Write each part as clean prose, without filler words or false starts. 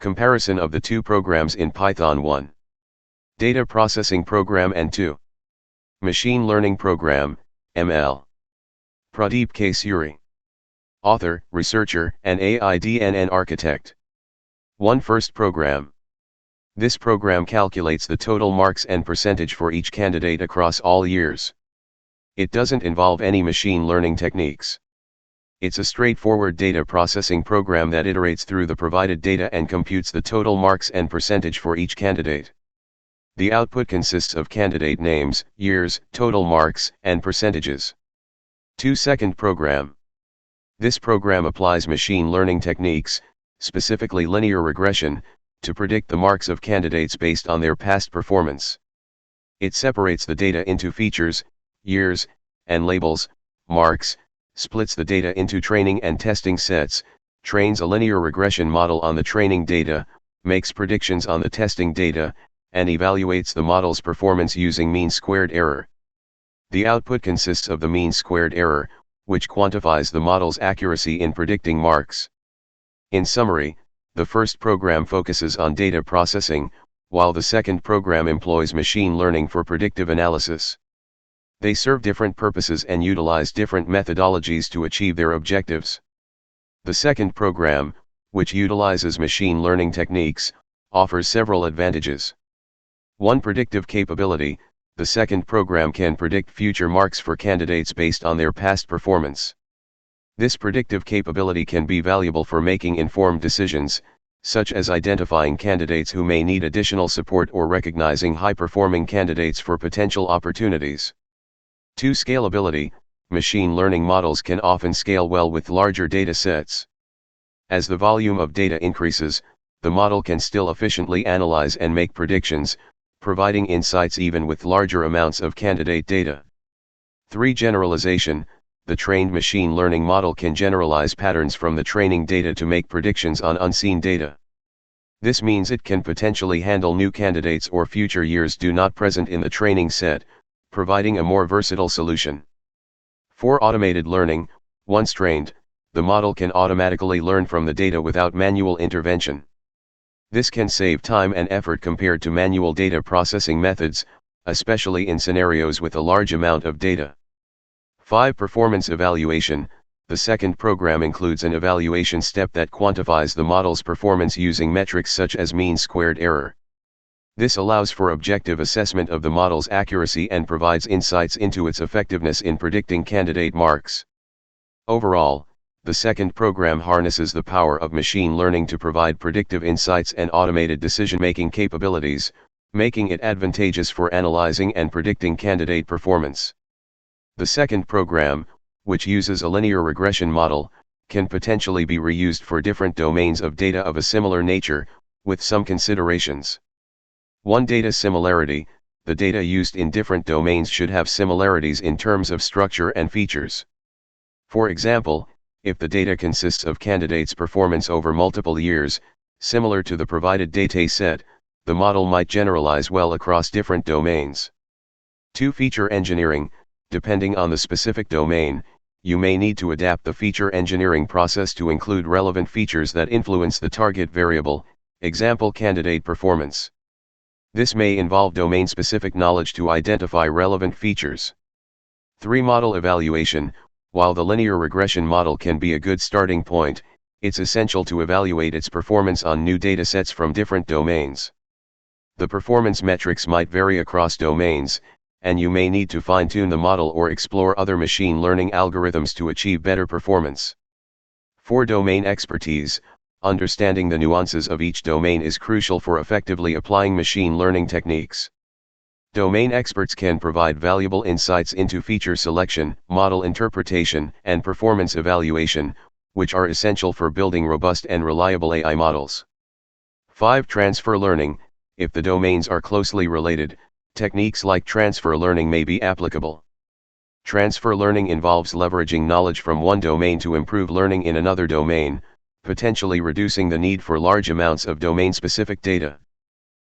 Comparison of the two programs in Python. 1. Data Processing Program and 2. Machine Learning Program, ML. Pradeep K. Suri. Author, researcher, and AIDNN architect. 1. First program. This program calculates the total marks and percentage for each candidate across all years. It doesn't involve any machine learning techniques. It's a straightforward data processing program that iterates through the provided data and computes the total marks and percentage for each candidate. The output consists of candidate names, years, total marks, and percentages. 2. Second program. This program applies machine learning techniques, specifically linear regression, to predict the marks of candidates based on their past performance. It separates the data into features, years, and labels, marks, splits the data into training and testing sets, trains a linear regression model on the training data, makes predictions on the testing data, and evaluates the model's performance using mean squared error. The output consists of the mean squared error, which quantifies the model's accuracy in predicting marks. In summary, the first program focuses on data processing, while the second program employs machine learning for predictive analysis. They serve different purposes and utilize different methodologies to achieve their objectives. The second program, which utilizes machine learning techniques, offers several advantages. 1. Predictive capability. The second program can predict future marks for candidates based on their past performance. This predictive capability can be valuable for making informed decisions, such as identifying candidates who may need additional support or recognizing high-performing candidates for potential opportunities. 2. Scalability. Machine learning models can often scale well with larger data sets. As the volume of data increases, the model can still efficiently analyze and make predictions, providing insights even with larger amounts of candidate data. 3. Generalization. The trained machine learning model can generalize patterns from the training data to make predictions on unseen data. This means it can potentially handle new candidates or future years not present in the training set, providing a more versatile solution. 4. Automated learning. Once trained, the model can automatically learn from the data without manual intervention. This can save time and effort compared to manual data processing methods, especially in scenarios with a large amount of data. 5. Performance evaluation. The second program includes an evaluation step that quantifies the model's performance using metrics such as mean squared error. This allows for objective assessment of the model's accuracy and provides insights into its effectiveness in predicting candidate marks. Overall, the second program harnesses the power of machine learning to provide predictive insights and automated decision-making capabilities, making it advantageous for analyzing and predicting candidate performance. The second program, which uses a linear regression model, can potentially be reused for different domains of data of a similar nature, with some considerations. 1. Data similarity. The data used in different domains should have similarities in terms of structure and features. For example, if the data consists of candidates' performance over multiple years, similar to the provided dataset, the model might generalize well across different domains. 2. Feature engineering. Depending on the specific domain, you may need to adapt the feature engineering process to include relevant features that influence the target variable, example candidate performance. This may involve domain-specific knowledge to identify relevant features. 3. Model evaluation. While the linear regression model can be a good starting point, it's essential to evaluate its performance on new datasets from different domains. The performance metrics might vary across domains, and you may need to fine-tune the model or explore other machine learning algorithms to achieve better performance. 4. Domain expertise. Understanding the nuances of each domain is crucial for effectively applying machine learning techniques. Domain experts can provide valuable insights into feature selection, model interpretation, and performance evaluation, which are essential for building robust and reliable AI models. 5. Transfer learning. If the domains are closely related, techniques like transfer learning may be applicable. Transfer learning involves leveraging knowledge from one domain to improve learning in another domain, potentially reducing the need for large amounts of domain-specific data.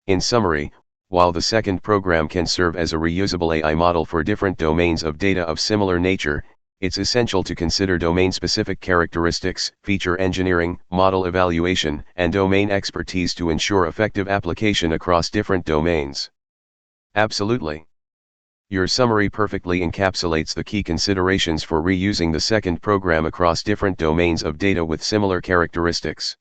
In summary, while the second program can serve as a reusable AI model for different domains of data of similar nature, It's essential to consider domain-specific characteristics, feature engineering, model evaluation, and domain expertise to ensure effective application across different domains. Absolutely. Your summary perfectly encapsulates the key considerations for reusing the second program across different domains of data with similar characteristics.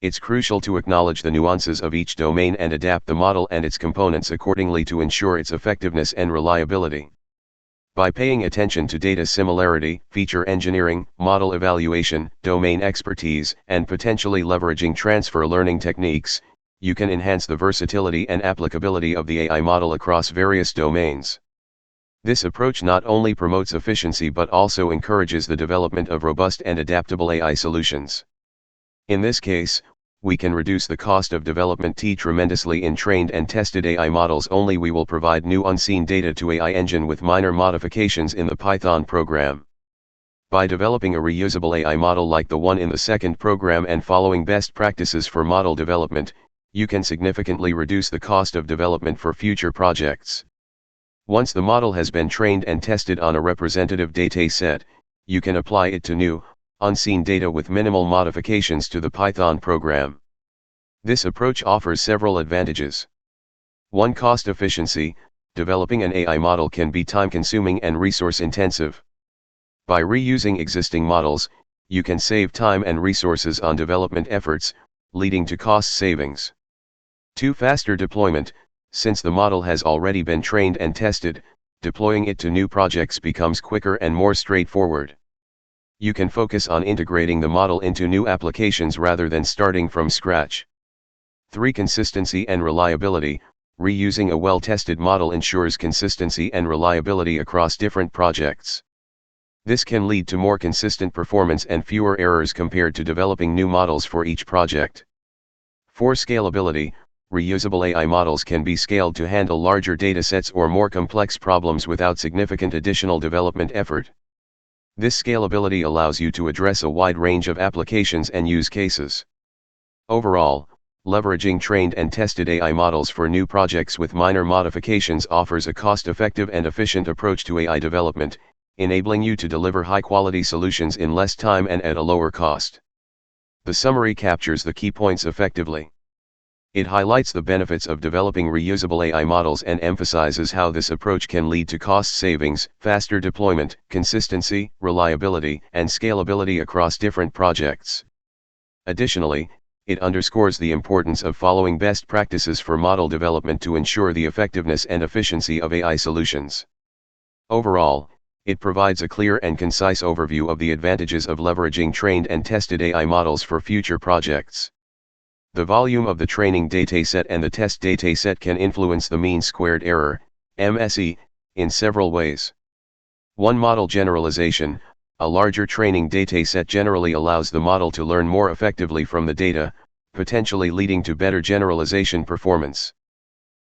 It's crucial to acknowledge the nuances of each domain and adapt the model and its components accordingly to ensure its effectiveness and reliability. By paying attention to data similarity, feature engineering, model evaluation, domain expertise, and potentially leveraging transfer learning techniques, you can enhance the versatility and applicability of the AI model across various domains. This approach not only promotes efficiency but also encourages the development of robust and adaptable AI solutions. In this case, we can reduce the cost of development tremendously in trained and tested AI models. Only we will provide new unseen data to AI engine with minor modifications in the Python program. By developing a reusable AI model like the one in the second program and following best practices for model development, you can significantly reduce the cost of development for future projects. Once the model has been trained and tested on a representative dataset, you can apply it to new, unseen data with minimal modifications to the Python program. This approach offers several advantages. 1. Cost efficiency. Developing an AI model can be time-consuming and resource-intensive. By reusing existing models, you can save time and resources on development efforts, leading to cost savings. 2. Faster deployment. Since the model has already been trained and tested, deploying it to new projects becomes quicker and more straightforward. You can focus on integrating the model into new applications rather than starting from scratch. 3. Consistency and reliability. Reusing a well-tested model ensures consistency and reliability across different projects. This can lead to more consistent performance and fewer errors compared to developing new models for each project. 4. Scalability. Reusable AI models can be scaled to handle larger datasets or more complex problems without significant additional development effort. This scalability allows you to address a wide range of applications and use cases. Overall, leveraging trained and tested AI models for new projects with minor modifications offers a cost-effective and efficient approach to AI development, enabling you to deliver high-quality solutions in less time and at a lower cost. The summary captures the key points effectively. It highlights the benefits of developing reusable AI models and emphasizes how this approach can lead to cost savings, faster deployment, consistency, reliability, and scalability across different projects. Additionally, it underscores the importance of following best practices for model development to ensure the effectiveness and efficiency of AI solutions. Overall, it provides a clear and concise overview of the advantages of leveraging trained and tested AI models for future projects. The volume of the training dataset and the test dataset can influence the mean squared error, MSE, in several ways. 1. Model generalization. A larger training dataset generally allows the model to learn more effectively from the data, potentially leading to better generalization performance.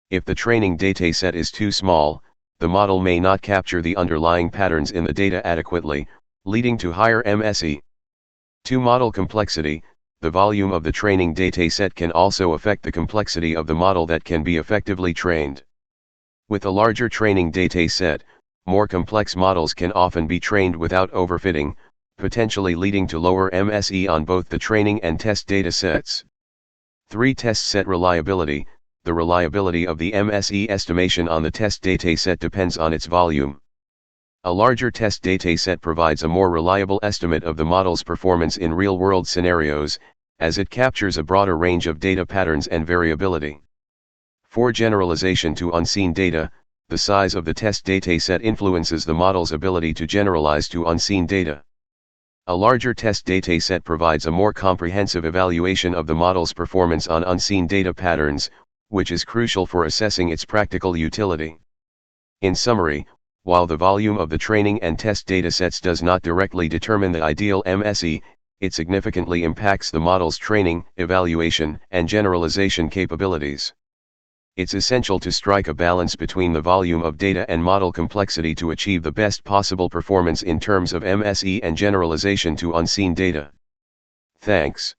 If the training dataset is too small, the model may not capture the underlying patterns in the data adequately, leading to higher MSE. 2. Model complexity. The volume of the training dataset can also affect the complexity of the model that can be effectively trained. With a larger training dataset, more complex models can often be trained without overfitting, potentially leading to lower MSE on both the training and test datasets. 3. Test set reliability. The reliability of the MSE estimation on the test dataset depends on its volume. A larger test dataset provides a more reliable estimate of the model's performance in real-world scenarios, as it captures a broader range of data patterns and variability. 4. Generalization to unseen data. The size of the test dataset influences the model's ability to generalize to unseen data. A larger test dataset provides a more comprehensive evaluation of the model's performance on unseen data patterns, which is crucial for assessing its practical utility. In summary, while the volume of the training and test datasets does not directly determine the ideal MSE, it significantly impacts the model's training, evaluation, and generalization capabilities. It's essential to strike a balance between the volume of data and model complexity to achieve the best possible performance in terms of MSE and generalization to unseen data. Thanks.